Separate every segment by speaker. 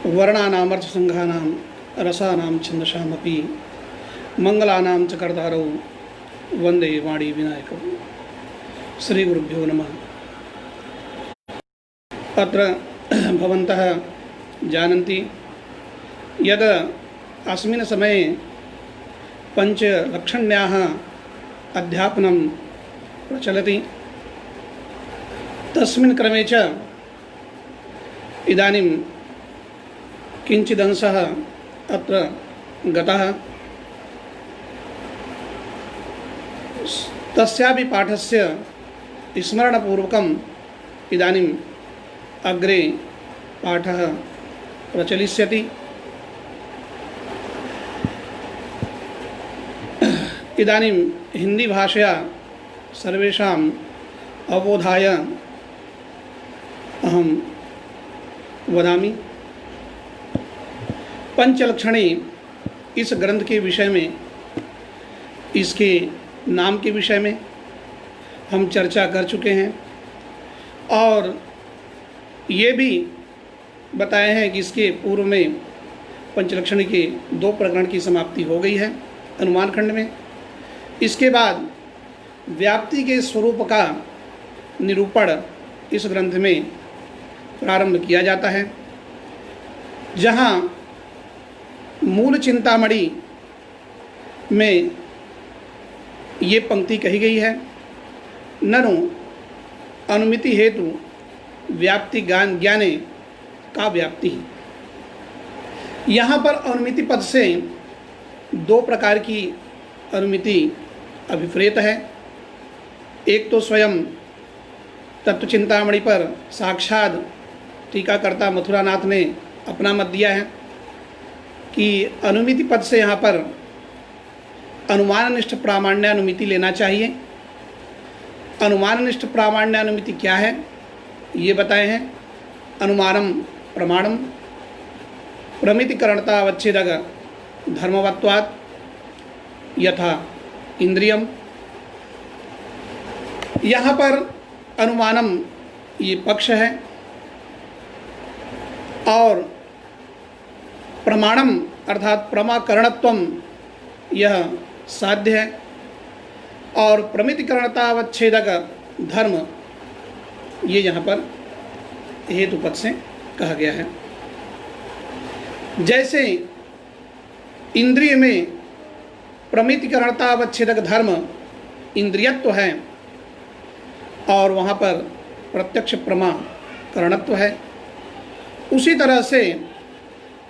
Speaker 1: वर्णानामर्थसंघानां रसानां छन्दसामपि मंगलानां च कर्तारौ वंदे वाणी विनायकौ। श्री गुरुभ्यो नमः। अत्र भवन्तः जानन्ति यद् अस्मिन् समये पञ्चलक्षण्याः अध्यापनं प्रचलति। तस्मिन् क्रमे च इदानीं किञ्चिदंशः अत्र गतः। तस्यापि पाठस्य स्मरणपूर्वकम् इदानीम् अग्रे पाठः प्रचलिष्यति। इदानीं हिन्दीभाषया सर्वेषाम् अवबोधाय अहं वदामि। पंचलक्षणी इस ग्रंथ के विषय में, इसके नाम के विषय में हम चर्चा कर चुके हैं और ये भी बताए हैं कि इसके पूर्व में पंचलक्षणी के 2 प्रकरण की समाप्ति हो गई है अनुमान खंड में। इसके बाद व्याप्ति के स्वरूप का निरूपण इस ग्रंथ में प्रारंभ किया जाता है, जहाँ मूल चिंतामणि में ये पंक्ति कही गई है, ननु अनुमिति हेतु व्याप्ति ज्ञाने का व्याप्ति। यहाँ पर अनुमिति पद से 2 प्रकार की अनुमिति अभिप्रेत है। एक तो स्वयं तत्वचिंतामणि पर साक्षात टीकाकर्ता मथुरानाथ ने अपना मत दिया है कि अनुमिति पद से यहाँ पर अनुमाननिष्ठ प्रामाण्यानुमिति लेना चाहिए। अनुमाननिष्ठ प्रामाण्यानुमिति क्या है ये बताए हैं। अनुमानम प्रमाणम प्रमितिकरणतावच्छेदक धर्मवत्वात् यथा इंद्रियम। यहाँ पर अनुमानम ये पक्ष है और प्रमाणम अर्थात प्रमाकरणत्वम यह साध्य है और प्रमितिकरणतावच्छेदक धर्म ये यहाँ पर हेतु पद से कहा गया है। जैसे इंद्रिय में प्रमितिकरणतावच्छेदक धर्म इंद्रियत्व है और वहाँ पर प्रत्यक्ष प्रमाकरणत्व है, उसी तरह से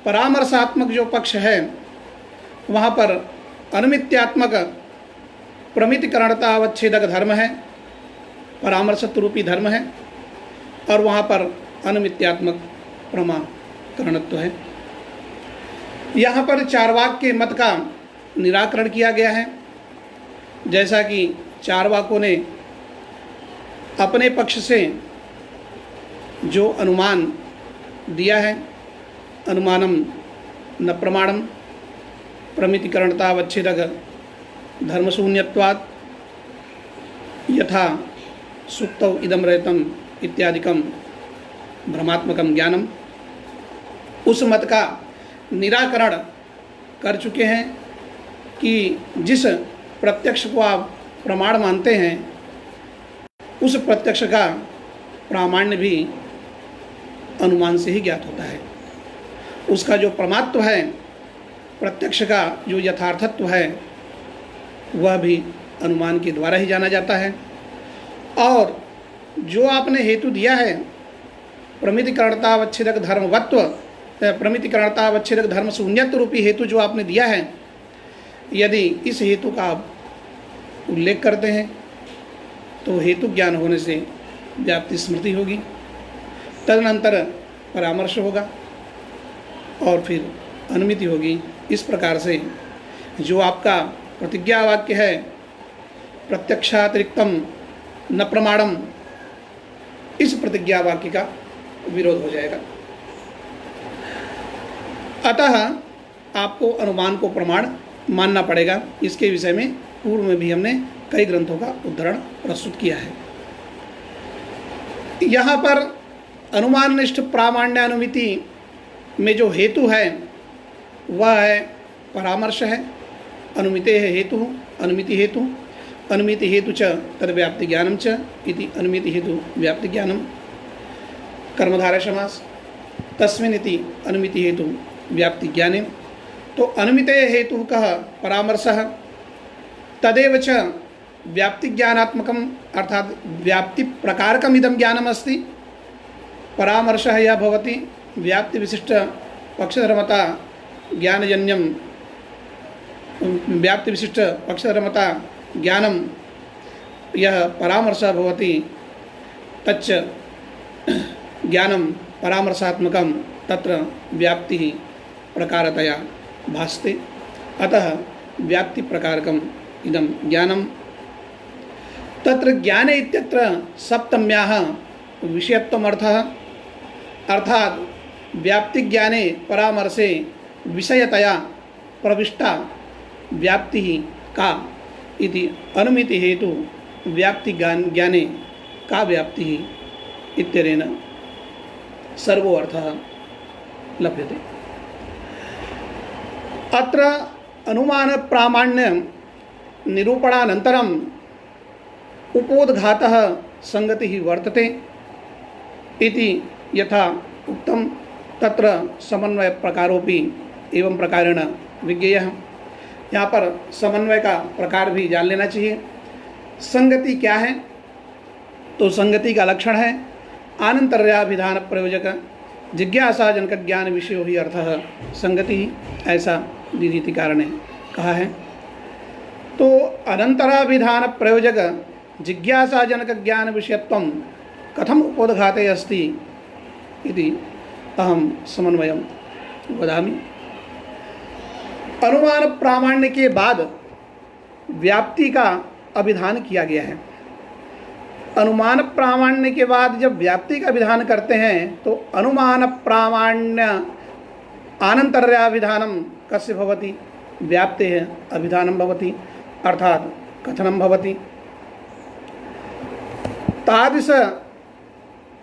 Speaker 1: परामर्शात्मक जो पक्ष है वहाँ पर अनुमित्यात्मक प्रमितिकरणतावच्छेदक धर्म है, परामर्शत्व रूपी धर्म है, और वहाँ पर अनुमित्यात्मक प्रमाकरणत्व है। यहाँ पर चार्वाक के मत का निराकरण किया गया है। जैसा कि चार्वाकों ने अपने पक्ष से जो अनुमान दिया है, अनुमानम न प्रमाणम प्रमितिकरणतावच्छेदक धर्मशून्यत्वात् यथा सुक्तौ इदम रहतम इत्यादिकम भ्रमात्मकम ज्ञानम, उस मत का निराकरण कर चुके हैं कि जिस प्रत्यक्ष को आप प्रमाण मानते हैं उस प्रत्यक्ष का प्रामाण्य भी अनुमान से ही ज्ञात होता है। उसका जो प्रमात्व है, प्रत्यक्ष का जो यथार्थत्व है, वह भी अनुमान के द्वारा ही जाना जाता है। और जो आपने हेतु दिया है प्रमितिकरणतावच्छेदक धर्मवत्व, प्रमितिकरणतावच्छेदक धर्म शून्यत्व रूपी हेतु जो आपने दिया है, यदि इस हेतु का आप उल्लेख करते हैं तो हेतु ज्ञान होने से व्याप्ति स्मृति होगी, तदनंतर परामर्श होगा और फिर अनुमिति होगी। इस प्रकार से जो आपका प्रतिज्ञा वाक्य है प्रत्यक्षातिरिक्तम न प्रमाणम, इस प्रतिज्ञा वाक्य का विरोध हो जाएगा। अतः आपको अनुमान को प्रमाण मानना पड़ेगा। इसके विषय में पूर्व में भी हमने कई ग्रंथों का उद्धरण प्रस्तुत किया है। यहाँ पर अनुमाननिष्ठ प्रामाण्यानुमिति में जो हेतु है वह है परामर्श है। अनुमिते है हेतु, अनुमिति हेतु, अनुमिति हेतु च तद व्याप्ति ज्ञानम च इति अनुमिति हेतु व्याप्ति ज्ञानम। कर्मधारय समास। तस्मिन् इति अनुमिति हेतु व्याप्ति ज्ञाने। तो अनुमिते हेतु कः परामर्शः, तदेव च व्याप्ति ज्ञानात्मकम अर्थात व्याप्ति प्रकारकम इदम ज्ञानम अस्ति। परामर्शः यह भवति व्याप्ति विशिष्ट पक्षधर्मता ज्ञानजन्यम, व्याप्ति विशिष्ट पक्षधर्मता ज्ञानम यह परामर्शः भवति, तच्च ज्ञानम परामर्शात्मकम तत्र व्याप्ति प्रकारतया भासते। अतः व्याप्ति प्रकारकम इदम ज्ञानम। तत्र ज्ञाने इत्यत्र सप्तम्याः विषयत्वमर्थः, अर्थात व्याप्ति ज्ञाने परामर्शे विषयतया प्रविष्टा व्याप्ति का इति अनुमिति हेतु व्याप्ति ज्ञाने का व्याप्ति इत्यनेन सर्वो अर्थः लभ्यते। अत्र अनुमान प्रामाण्य निरूपणानन्तरम् उपोद्घातः संगतिः वर्तते इति यथा उक्तं, तत्र समन्वय प्रकारोपि एवं प्रकारेण विज्ञेयः। यहाँ पर समन्वय का प्रकार भी जान लेना चाहिए। संगति क्या है? तो संगति का लक्षण है आनंतर्याभिधान प्रयोजक जिज्ञासा जनक ज्ञान विषयो ही अर्थः संगति, ऐसा दीधितिकार ने कहा है। तो अनंतराभिधान प्रयोजक जिज्ञासा जनक ज्ञान विषयत्वं कथम उपोद्घाते अस्ति इति अहम समन्वयं वदामि। अनुमान प्रामाण्य के बाद व्याप्ति का अभिधान किया गया है। अनुमान प्रामाण्य के बाद जब व्याप्ति का विधान करते हैं तो अनुमान प्रामाण्य आनंतर्याभिधानम कस्य भवति, व्याप्तेः अभिधानं भवति, अर्थात कथनं भवति। तादृश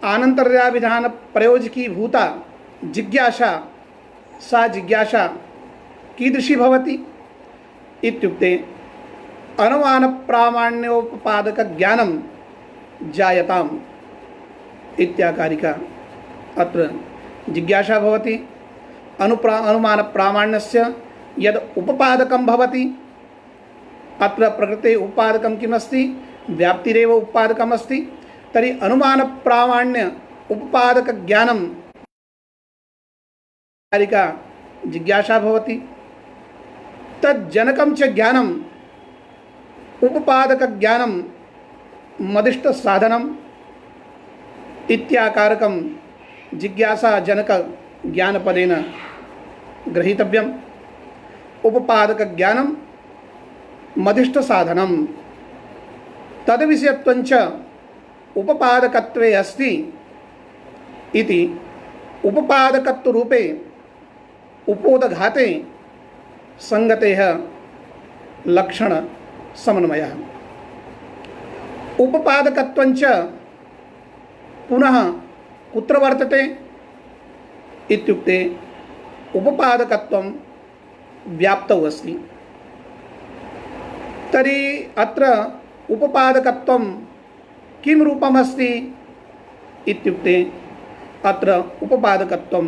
Speaker 1: आनंतर्याभिधान प्रयोजकी भूता जिज्ञासा, सा जिज्ञासा कीदृशी भवति इत्युक्ते अनुमान प्रामाण्योपपादक ज्ञानम जायताम इत्याकारिका। अत्र जिज्ञासा भवति अनुमान प्रामाण्यस्य यद उपपादकं भवति। अत्र प्रकृते उपादकं किमस्ति, व्याप्तिरेव उपादकम् अस्ति। तर्हि अनुमान प्रामाण्य उपपादक ज्ञानम कारिका जिज्ञासा भवति। तज्जनकं च ज्ञानम उपपादक ज्ञानम मदिष्ट साधनम इत्याकारकं जिज्ञासा जनक ज्ञानपदेन ग्रहीतव्यम्। उपपादक ज्ञानम मदिष्ट साधनम तद्विषयत्वञ्च उपपादकत्वे अस्ति इति उपपादकत्व रूपे उपोदघाते संगतेः लक्षण समन्वयः। उपपादकत्वञ्च पुनः कुत्र वर्तते इत्युक्ते उपपादकत्वं व्याप्तौ अस्ति। तर्हि अत्र उपपादकत्वं किं रूपमस्ति इत्युक्ते अत्र उपपादकत्वं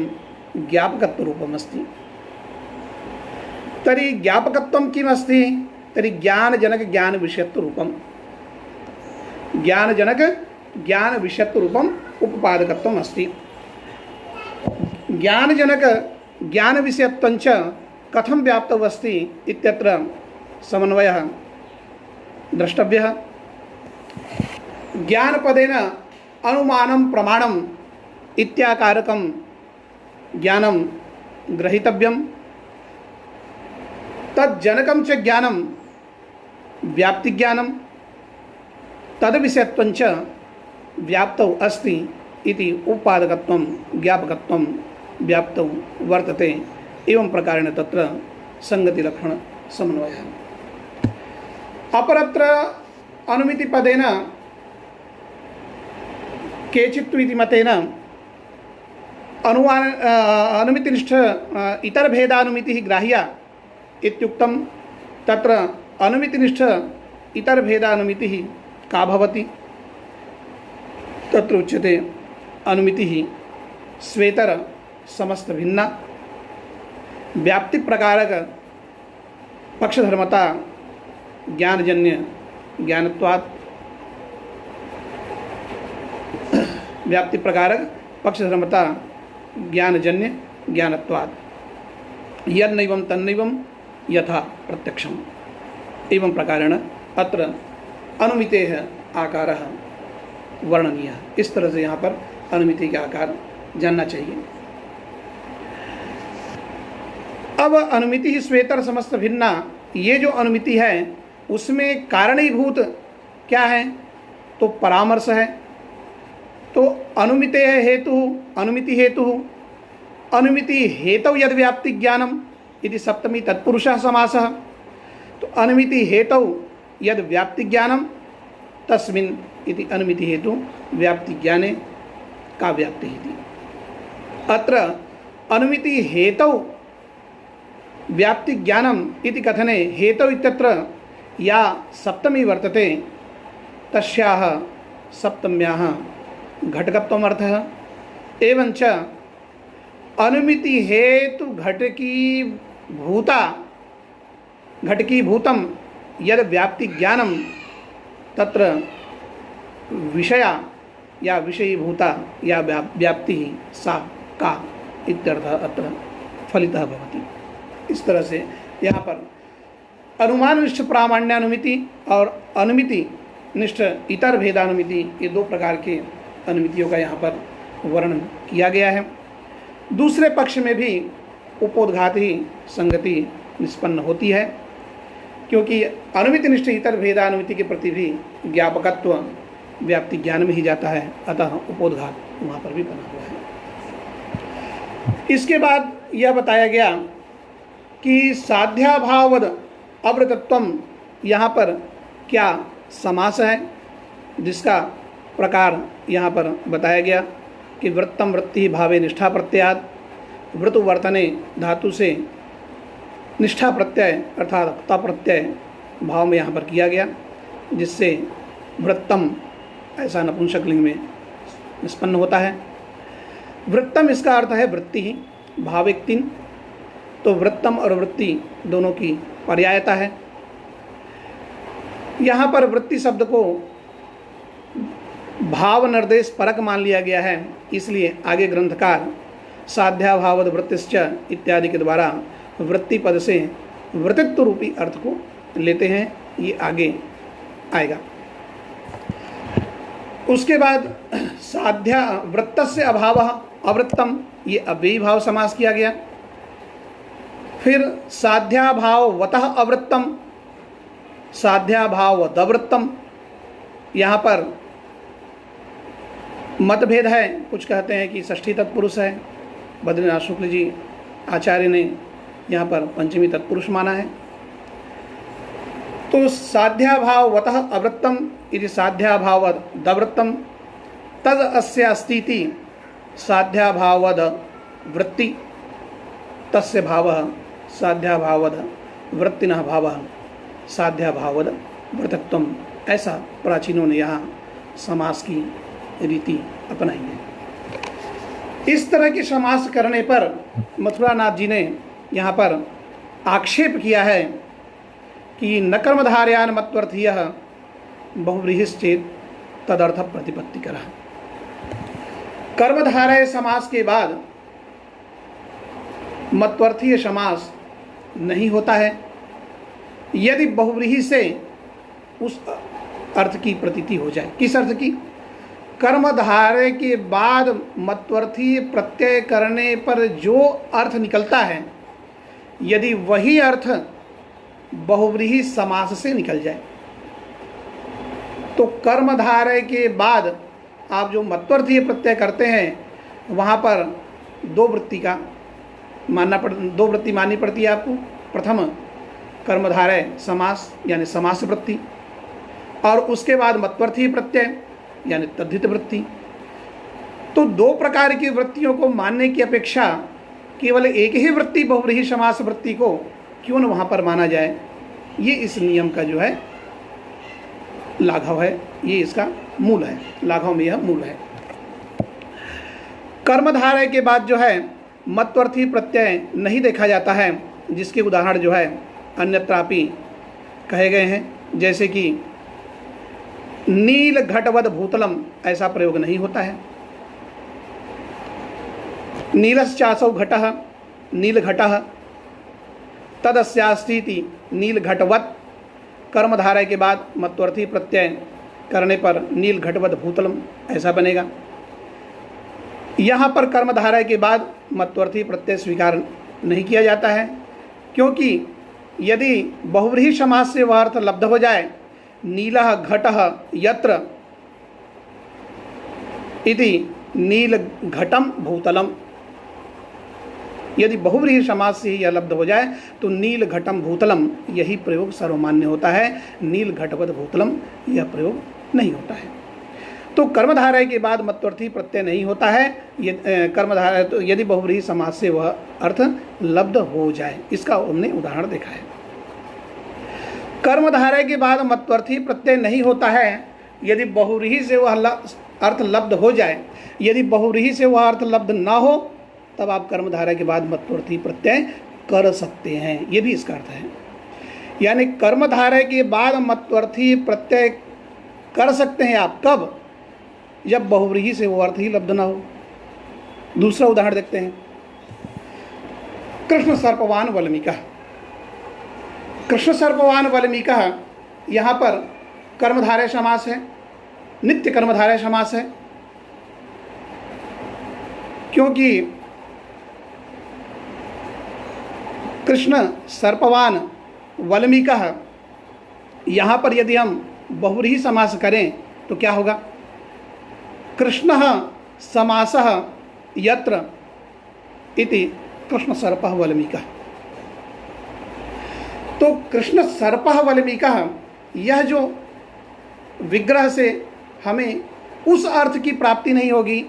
Speaker 1: ज्ञापकत्वरूपमस्ति। तर्हि ज्ञापकत्वं किमस्ति? तर्हि ज्ञानजनक ज्ञान विषयत्वरूपं, ज्ञानजनक ज्ञान विषयत्वरूपम् उपपादकत्वम् अस्ति। ज्ञानजनक ज्ञान विषयत्वञ्च कथं व्याप्तौ अस्ति इत्यत्र समन्वयः द्रष्टव्यः। ज्ञानपदेन अनुमानं प्रमाणम् इत्याकारकं ज्ञानं ग्रहीतव्यम्। तज्जनकं च ज्ञानं व्याप्तिज्ञानं तद्विषयत्वञ्च व्याप्तौ अस्ति इति उपादकत्वं ज्ञापकत्वं व्याप्तौ वर्तते। एवं प्रकारेण तत्र संगतिलक्षण समन्वयः। अपरत्र अनुमितिपदेन केचित् इति मतेन अनुमितिनिष्ठ इतर भेदानुमिति ग्राह्या इत्युक्तं तत्र अनुमितिनिष्ठ इतर भेदानुमिति का भवति? तत्र उच्यते अनुमिति स्वेतर समस्त भिन्ना व्याप्ति प्रकारक पक्षधर्मता ज्ञानजन्य ज्ञानत्वात् व्याप्ति प्रकारक पक्षधर्मता ज्ञानजन्य ज्ञानत्वात् यन्नैवं तन्नैवं यथा प्रत्यक्षम एवं प्रकारेण अत्र अनुमितेः आकारः वर्णनीयः। इस तरह से यहाँ पर अनुमिति का आकार जानना चाहिए। अब अनुमिति ही स्वेतर समस्त भिन्ना, ये जो अनुमिति है उसमें कारणीभूत क्या है? तो परामर्श है। तो अनुमिते हेतु अनुमिति हेतु अनुमिति हेतु यद व्याप्ति ज्ञानम इति सप्तमी तत्पुरुषः समासः। तो अनुमिति हेतु यद व्याप्ति ज्ञानम तस्मिन् इति अनुमिति हेतु व्याप्ति ज्ञाने का व्याप्ति इति। अत्र अनुमिति हेतु व्याप्ति ज्ञानम इति कथने हेतु इत्यत्र या सप्तमी वर्तते तस्याः सप्तम्याः घटकत्वम् अर्थः एवंच अनुमिति हेतु घटकी भूतम यद व्याप्ति ज्ञानम तत्र विषया या विषयीभूता या व्याप्ति सा का इत्यर्थः अत्र फलितः भवति। इस तरह से यहाँ पर अनुमाननिष्ठ प्रामाण्यानुमिति और अनुमिति निष्ठ इतर भेदानुमिति, ये दो प्रकार के अनुमितियों का यहाँ पर वर्णन किया गया है। दूसरे पक्ष में भी उपोद्घात ही संगति निष्पन्न होती है, क्योंकि अनुमिति निष्ठ इतर भेदानुमिति के प्रति भी ज्ञापकत्व व्याप्ति ज्ञान में ही जाता है, अतः उपोद्घात वहाँ पर भी बना हुआ है। इसके बाद यह बताया गया कि साध्याभावद अवृतत्वम, यहाँ पर क्या समास है, जिसका प्रकार यहाँ पर बताया गया कि वृत्तम वृत्ति भावे निष्ठा प्रत्ययात्, वृतु वर्तने धातु से निष्ठा प्रत्यय अर्थात क्ता प्रत्यय भाव में यहाँ पर किया गया, जिससे वृत्तम ऐसा नपुंसकलिंग में निष्पन्न होता है। वृत्तम इसका अर्थ है वृत्ति ही, भाविक तीन, तो वृत्तम और वृत्ति दोनों की पर्यायता है। यहाँ पर वृत्ति शब्द को भाव निर्देश परक मान लिया गया है, इसलिए आगे ग्रंथकार साध्याभावद वृत्तिश्च इत्यादि के द्वारा वृत्ति पद से वृत्तित्व रूपी अर्थ को लेते हैं, ये आगे आएगा। उसके बाद साध्या वृत्तस्य अभावः अवृत्तम, ये अव्ययी भाव समास किया गया। फिर साध्याभाववतः अवृत्तम, साध्याभावदवृत्तम, यहाँ पर मतभेद है। कुछ कहते हैं कि षष्ठी तत्पुरुष है, बद्रीनाथ शुक्ल जी आचार्य ने यहाँ पर पंचमी तत्पुरुष माना है। तो साध्याभाववतः अवृत्तम इति साध्याभावद दवृत्तम तद अस्य अस्तीति साध्याभावद वृत्ति तस्य भावः साध्याभावद वृत्तिनः भावः साध्याभावद वृत्तत्वम, ऐसा प्राचीनों ने यहाँ समास की रीति अपनाई है। इस तरह के समास करने पर मथुरानाथ जी ने यहाँ पर आक्षेप किया है कि न कर्मधारयान मत्वर्थीयः बहुव्रीहिश्चेत् तदर्थ प्रतिपत्तिकरः। कर्मधारय समास के बाद मत्वर्थीय समास नहीं होता है यदि बहुव्रीहि से उस अर्थ की प्रतीति हो जाए। किस अर्थ की? कर्मधारय के बाद मत्वर्थी प्रत्यय करने पर जो अर्थ निकलता है, यदि वही अर्थ बहुव्रीहि समास से निकल जाए, तो कर्मधारय के बाद आप जो मत्वर्थी प्रत्यय करते हैं वहाँ पर दो वृत्ति माननी पड़ती है आपको। प्रथम कर्मधारय समास यानी समास वृत्ति, और उसके बाद मत्वर्थी प्रत्यय यानी तद्धित वृत्ति। तो दो प्रकार की वृत्तियों को मानने की अपेक्षा केवल एक ही वृत्ति बहुव्रीहि समास वृत्ति को क्यों न वहाँ पर माना जाए, ये इस नियम का जो है लाघव है, ये इसका मूल है, लाघव में यह मूल है। कर्मधारय के बाद जो है मत्वर्थी प्रत्यय नहीं देखा जाता है, जिसके उदाहरण जो है अन्यत्रापि कहे गए हैं, जैसे कि नील घटवद भूतलम, ऐसा प्रयोग नहीं होता है। नीलश्चासौ घटः नील घटः तदस्यास्तीति नील घटवत, कर्मधारय के बाद मत्वर्थी प्रत्यय करने पर नील घटवत भूतलम ऐसा बनेगा। यहाँ पर कर्मधारय के बाद मत्वर्थी प्रत्यय स्वीकार नहीं किया जाता है, क्योंकि यदि बहुव्रीहि समास से वह अर्थ लब्ध हो जाए, नीलः घटः यत्र इति नील घटम भूतलम, यदि बहुव्रीहि समास से यह लब्ध हो जाए तो नील घटम भूतलम यही प्रयोग सर्वमान्य होता है, नील घटवत भूतलम यह प्रयोग नहीं होता है। तो कर्मधारय के बाद मत्वर्थी प्रत्यय नहीं होता है, कर्मधारय तो यदि बहुव्रीहि समास से वह अर्थ लब्ध हो जाए, इसका हमने उदाहरण देखा है। कर्मधारय के बाद मत्वर्थी प्रत्यय नहीं होता है यदि बहुव्रीहि से वह अर्थ लब्ध हो जाए, यदि बहुव्रीहि से वह अर्थ लब्ध ना हो तब आप कर्मधारय के बाद मत्वर्थी प्रत्यय कर सकते हैं, ये भी इसका अर्थ है। यानी कर्मधारय के बाद मत्वर्थी प्रत्यय कर सकते हैं आप कब, जब बहुव्रीहि से वो अर्थ ही लब्ध ना हो। दूसरा उदाहरण देखते हैं, कृष्ण सर्पवान वल्मीका। कृष्ण सर्पवान वल्मीका, यहाँ पर कर्मधारय समास है, नित्य कर्मधारय समास है, क्योंकि कृष्ण सर्पवान वल्मीका, यहाँ पर यदि हम बहुव्रीहि समास करें तो क्या होगा, कृष्णः समासः यत्र इति कृष्ण सर्पः वल्मीका। तो कृष्ण सर्पः वल्मीका, यह जो विग्रह से हमें उस अर्थ की प्राप्ति नहीं होगी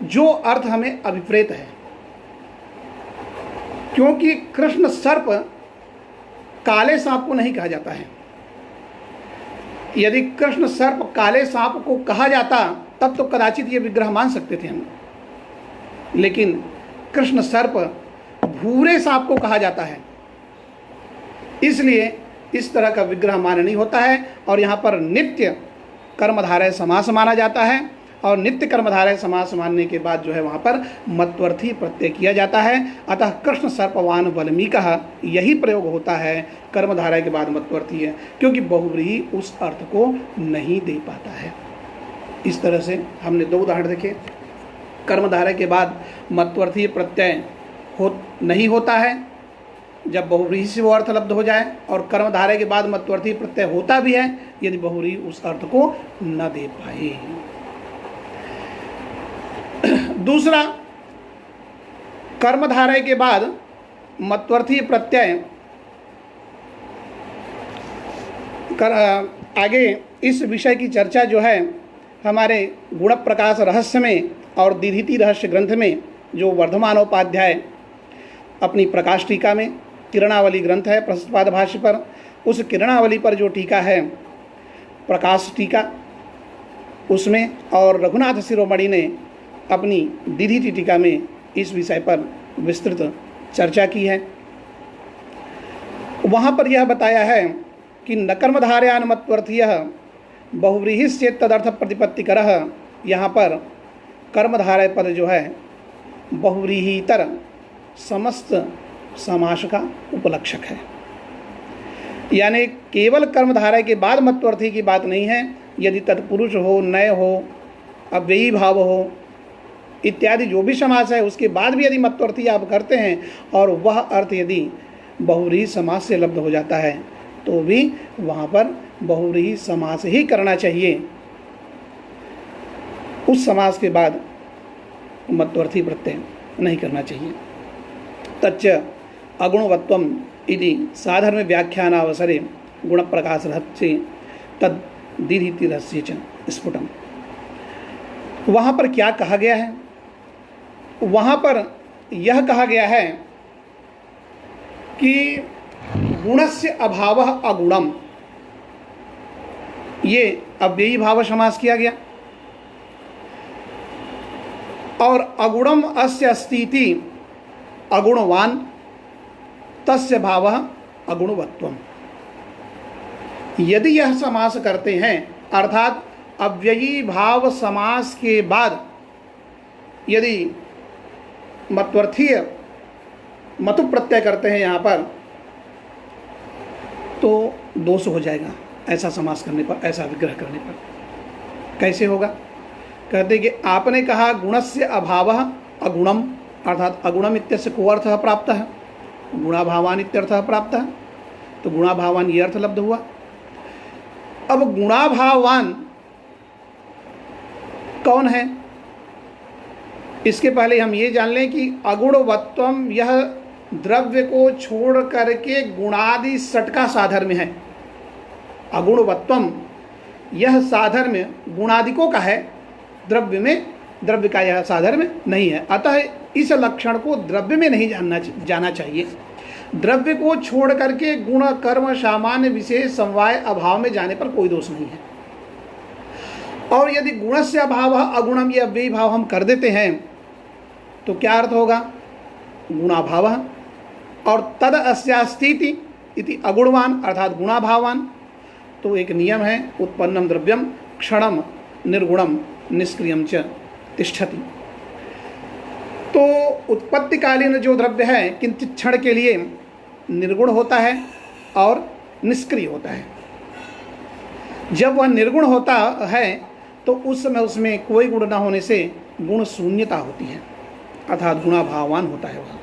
Speaker 1: जो अर्थ हमें अभिप्रेत है, क्योंकि कृष्ण सर्प काले सांप को नहीं कहा जाता है। यदि कृष्ण सर्प काले सांप को कहा जाता तब तो कदाचित ये विग्रह मान सकते थे हम, लेकिन कृष्ण सर्प भूरे सांप को कहा जाता है, इसलिए इस तरह का विग्रह मान्य नहीं होता है। और यहाँ पर नित्य कर्मधारय समास माना जाता है, और नित्य कर्मधारय समास मानने के बाद जो है वहाँ पर मत्वर्थी प्रत्यय किया जाता है। अतः कृष्ण सर्पवान वल्मीका यही प्रयोग होता है, कर्मधारय के बाद मत्वर्थी है, क्योंकि बहुव्रीहि उस अर्थ को नहीं दे पाता है। इस तरह से हमने दो उदाहरण देखे। कर्मधारय के बाद मत्वर्थी प्रत्यय नहीं होता है जब बहुव्रीहि से वो अर्थ लब्ध हो जाए, और कर्मधारय के बाद मत्वर्थी प्रत्यय होता भी है यदि बहुव्रीहि उस अर्थ को न दे पाए। दूसरा, कर्मधारय के बाद मत्वर्थी प्रत्यय आगे इस विषय की चर्चा जो है हमारे गुण प्रकाश रहस्य में और दीधीति रहस्य ग्रंथ में, जो वर्धमानोपाध्याय अपनी प्रकाश टीका में, किरणावली ग्रंथ है प्रशस्तपाद भाष्य पर, उस किरणावली पर जो टीका है प्रकाश टीका, उसमें, और रघुनाथ शिरोमणि ने अपनी दीधीति टीका में इस विषय पर विस्तृत चर्चा की है। वहाँ पर यह बताया है कि न कर्मधारयान मत्वर्थीयः बहुव्रीहिश्चेत् तदर्थ प्रतिपत्तिकरः, यहाँ पर कर्मधारय पद जो है बहुव्रीहितर समस्त समास का उपलक्षक है। यानी केवल कर्मधारय के बाद मत्वर्थी की बात नहीं है, यदि तत्पुरुष हो, नय हो, अव्ययी भाव हो इत्यादि जो भी समास है उसके बाद भी यदि मत्वर्थी आप करते हैं और वह अर्थ यदि बहुव्रीहि समास से लब्ध हो जाता है तो भी वहाँ पर बहुव्रीहि समास ही करना चाहिए, उस समास के बाद मत्वर्थी प्रत्यय नहीं करना चाहिए। तच्च अगुणवत्वम इति साधर्म व्याख्यानावसरे गुण प्रकाश रहस्य तद दीधीति रहस्य च स्फुटम। वहाँ पर क्या कहा गया है? वहाँ पर यह कहा गया है कि गुणस्य अभावः अगुणम, ये अव्ययी भाव समास किया गया। और अगुणम अस्य अस्तीति अगुणवान तस्य भावः अगुणवत्वम। यदि यह समास करते हैं, अर्थात अव्ययी भाव समास के बाद यदि मत्वर्थीय मतु प्रत्यय करते हैं यहाँ पर, तो दोष हो जाएगा ऐसा समास करने पर, ऐसा विग्रह करने पर। कैसे होगा? कहते कि आपने कहा गुणस्य अभावः अगुणम, अर्थात अगुणम इत्यस्य को अर्थः प्राप्तः, गुणाभावान इत्यर्थः प्राप्तः, तो गुणाभावान ये अर्थ लब्ध हुआ। अब गुणाभावान कौन है? इसके पहले हम ये जान लें कि अगुणवत्वम यह द्रव्य को छोड़ करके गुणादि षट का साधर्म्य है। अगुणवत्वम यह साधर्म्य गुणादिकों का है, द्रव्य में द्रव्य का यह साधर्म्य नहीं है। अतः इस लक्षण को द्रव्य में नहीं जाना चाहिए। द्रव्य को छोड़ करके गुण कर्म सामान्य विशेष समवाय अभाव में जाने पर कोई दोष नहीं है। और यदि गुणस्य अभाव अगुणम यह अव्ययी भाव हम कर देते हैं तो क्या अर्थ होगा? गुणाभाव और तद अस्यास्तीति इति अगुणवान, अर्थात गुणाभावान। तो एक नियम है, उत्पन्नम द्रव्यम क्षणम निर्गुणम निष्क्रियम च तिष्ठति। तो उत्पत्तिकालीन जो द्रव्य है किंचित क्षण के लिए निर्गुण होता है और निष्क्रिय होता है। जब वह निर्गुण होता है तो उस समय उसमें कोई गुण न होने से गुण शून्यता होती है, अर्थात गुणाभावान होता है वह।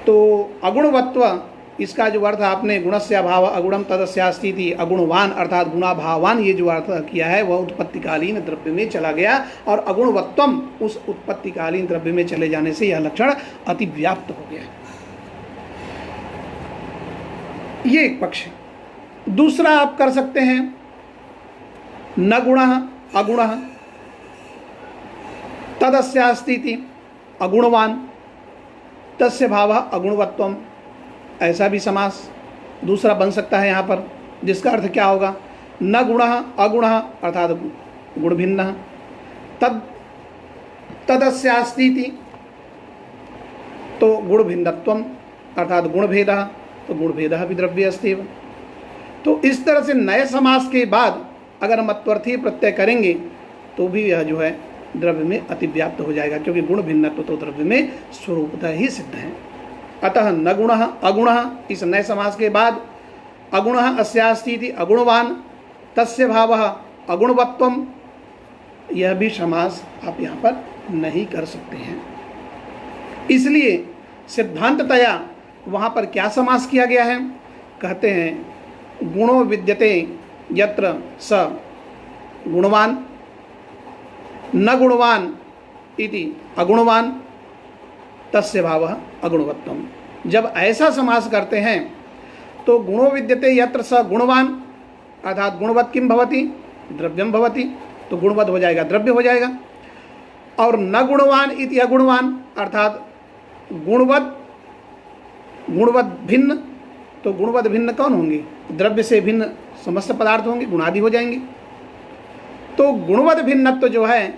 Speaker 1: तो अगुणवत्व, इसका जो अर्थ आपने गुणस्य अभाव अगुणम तदस्यास्तीति अगुणवान अर्थात गुणाभावान, ये जो अर्थ किया है वह उत्पत्तिकालीन द्रव्य में चला गया। और अगुणवत्वम, उस उत्पत्तिकालीन द्रव्य में चले जाने से यह लक्षण अतिव्याप्त हो गया। ये एक पक्ष है। दूसरा आप कर सकते हैं न गुणः अगुणः तदस्यास्तीति अगुणवान तस्य भावः अगुणवत्वम, ऐसा भी समास दूसरा बन सकता है यहाँ पर, जिसका अर्थ क्या होगा? न गुणः अगुणः अर्थात गुण भिन्न, तदस्यास्तीति तो गुण भिन्नत्वम अर्थात गुण भेदः, तो गुण भेदः भी द्रव्य अस्ति। तो इस तरह से नए समास के बाद अगर मत्वर्थी प्रत्यय करेंगे तो भी यह जो है द्रव्य में अतिव्याप्त हो जाएगा, क्योंकि गुण भिन्नत्व तो द्रव्य में स्वरूपतः ही सिद्ध है। अतः न गुणः अगुणः, इस नए समास के बाद अगुणः अस्यास्तीति अगुणवान तस्य भावः अगुणवत्वम, यह भी समास आप यहाँ पर नहीं कर सकते हैं। इसलिए सिद्धांततया वहाँ पर क्या समास किया गया है? कहते हैं गुणो विद्यते यत्र स गुणवान न गुणवान इति अगुणवान तस्य भावः अगुणवत्वम। जब ऐसा समास करते हैं तो गुणो विद्यते यत्र स गुणवान अर्थात गुणवत् किम भवति? द्रव्यम भवति, तो गुणवत् हो जाएगा, द्रव्य हो जाएगा। और न गुणवान इति अगुणवान अर्थात गुणवत् भिन्न, तो गुणवत् भिन्न कौन होंगे? द्रव्य से भिन्न समस्त पदार्थ होंगे, गुणादि हो जाएंगे। तो गुणवत् भिन्नत्व जो है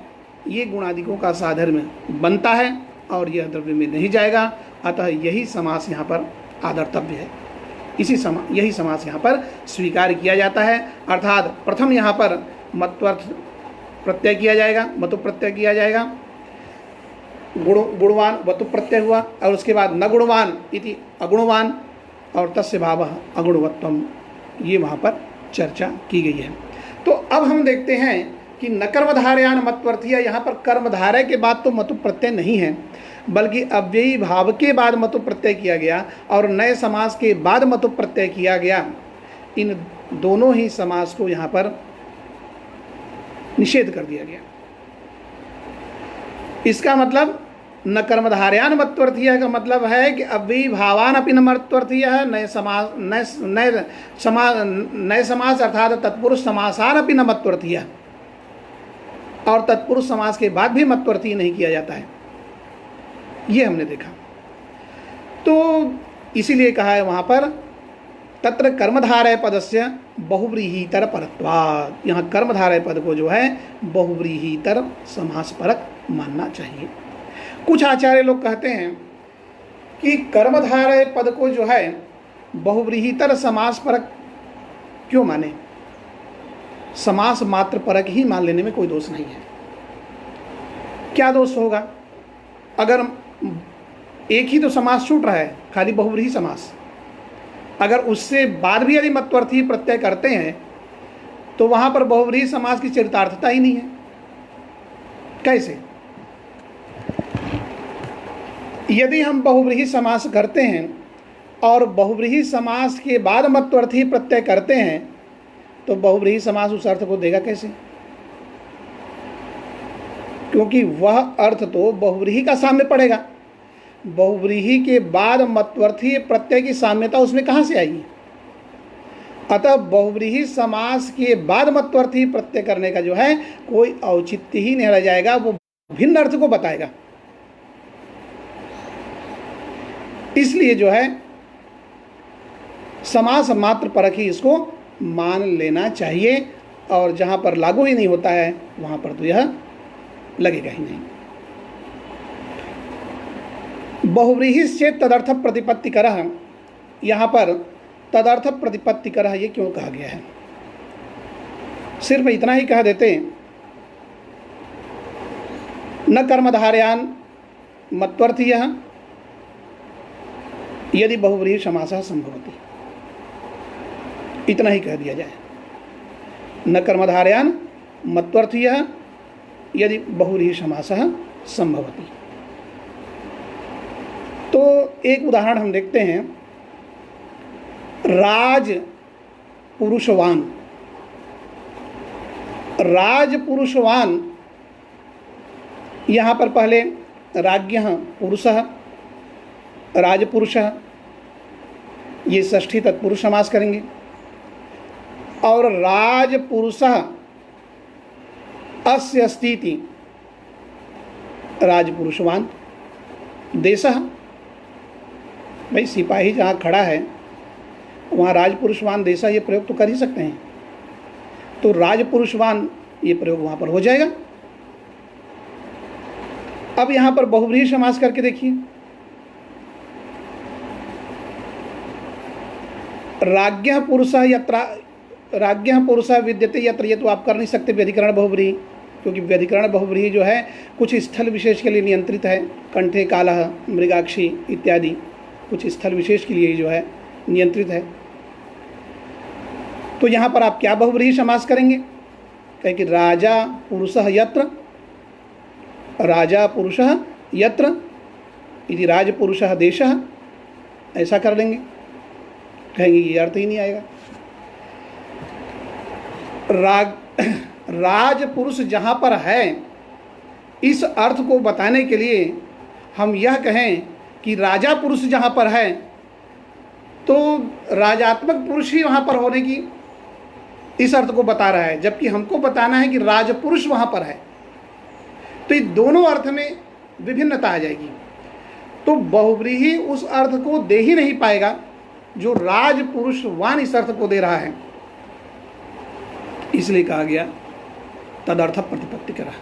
Speaker 1: ये गुणादिकों का साधर्म्य बनता है और यह द्रव्य में नहीं जाएगा। अतः यही समास यहाँ पर आदर्तव्य है, यही समास यहाँ पर स्वीकार किया जाता है। अर्थात प्रथम यहाँ पर मत्वर्थ प्रत्यय किया जाएगा, मतु प्रत्यय किया जाएगा, गुणवान वतु प्रत्यय हुआ, और उसके बाद न गुणवान इति अगुणवान और तस्य भावः अगुणवत्वम, ये वहाँ पर चर्चा की गई है। तो अब हम देखते हैं कि न कर्मधारयान मत्वर्थीय, यहाँ पर कर्मधारय के बाद तो मतु प्रत्यय नहीं है, बल्कि अव्ययी भाव के बाद मतु प्रत्यय किया गया और नए समास के बाद मतु प्रत्यय किया गया। इन दोनों ही समास को यहाँ पर निषेध कर दिया गया। इसका मतलब न कर्मधारयान मत्वर्थीय का मतलब है कि अव्ययी भावान अपि न मत्वर्थीय है, नए समास अर्थात तत्पुरुष समासान अपि न मत्वर्थीय। और तत्पुरुष समास के बाद भी मत्वर्थी नहीं किया जाता है, ये हमने देखा। तो इसीलिए कहा है वहाँ पर तत्र कर्मधारय पदस्य बहुव्रीहितर परत्वात्, यहाँ कर्मधारय पद को जो है बहुव्रीहितर समास परक मानना चाहिए। कुछ आचार्य लोग कहते हैं कि कर्मधारय पद को जो है बहुव्रीहितर समास परक क्यों माने, समास मात्र परक ही मान लेने में कोई दोष नहीं है। क्या दोष होगा? अगर एक ही तो समास छूट रहा है, खाली बहुव्रीहि समास, अगर उससे बाद भी यदि मत्वर्थी प्रत्यय करते हैं तो वहाँ पर बहुव्रीहि समास की चरितार्थता ही नहीं है। कैसे? यदि हम बहुव्रीहि समास करते हैं और बहुव्रीहि समास के बाद मत्वर्थी प्रत्यय करते हैं तो बहुव्रीहि समास उस अर्थ को देगा कैसे? क्योंकि वह अर्थ तो बहुव्रीहि का साम्य पड़ेगा। बहुव्रीहि के बाद मत्वर्थी प्रत्यय की साम्यता उसमें कहाँ से आएगी? अतः बहुव्रीहि समास के बाद मत्वर्थी प्रत्यय करने का जो है कोई औचित्य ही नहीं रह जाएगा, वो भिन्न अर्थ को बताएगा। इसलिए जो है समास मात्र परक ही इसको मान लेना चाहिए, और जहाँ पर लागू ही नहीं होता है वहाँ पर तो यह लगेगा ही नहीं। बहुव्रीहि से तदर्थ प्रतिपत्तिकरः, यहाँ पर तदर्थ प्रतिपत्तिकरः ये क्यों कहा गया है? सिर्फ इतना ही कह देते, न कर्मधारयान मत्वर्थीयः यदि बहुव्रीहि समासः संभवति, इतना ही कह दिया जाए। न कर्मधारयान मत्वर्थीयः यदि बहुव्रीहि समासः संभवति। तो एक उदाहरण हम देखते हैं, राज पुरुषवान। राज पुरुषवान, यहाँ पर पहले राज्ञः पुरुषः, राजपुरुषः, ये षष्ठी तत्पुरुष समास करेंगे, और राजपुरुषः अस्य अस्तीति राजपुरुषवान देशः। भाई सिपाही जहाँ खड़ा है वहाँ राजपुरुषवान देशः ये प्रयोग तो कर ही सकते हैं, तो राजपुरुषवान ये प्रयोग वहाँ पर हो जाएगा। अब यहाँ पर बहुव्रीहि समास करके देखिए, राज्ञः पुरुषः यत्र, राज्ञः पुरुषः विद्यते यत्र, ये तो आप कर नहीं सकते व्यधिकरण बहुव्रीहि, क्योंकि व्यधिकरण बहुव्रीहि जो है कुछ स्थल विशेष के लिए नियंत्रित है, कंठे कालः मृगाक्षी इत्यादि कुछ स्थल विशेष के लिए जो है नियंत्रित है। तो यहाँ पर आप क्या बहुव्रीहि समास करेंगे? कहें कि राजा पुरुषः यत्र, राजा पुरुषः यत्र इति राजपुरुषः देशः, ऐसा कर लेंगे। कहेंगे ये अर्थ ही नहीं आएगा। राजपुरुष जहाँ पर है, इस अर्थ को बताने के लिए हम यह कहें कि राजा पुरुष जहाँ पर है तो राजात्मक पुरुष ही वहाँ पर होने की इस अर्थ को बता रहा है, जबकि हमको बताना है कि राजपुरुष वहाँ पर है। तो ये दोनों अर्थ में विभिन्नता आ जाएगी। तो बहुव्रीहि उस अर्थ को दे ही नहीं पाएगा जो राजपुरुषवान इस अर्थ को दे रहा है, इसलिए कहा गया तदर्थ प्रतिपत्तिकरः।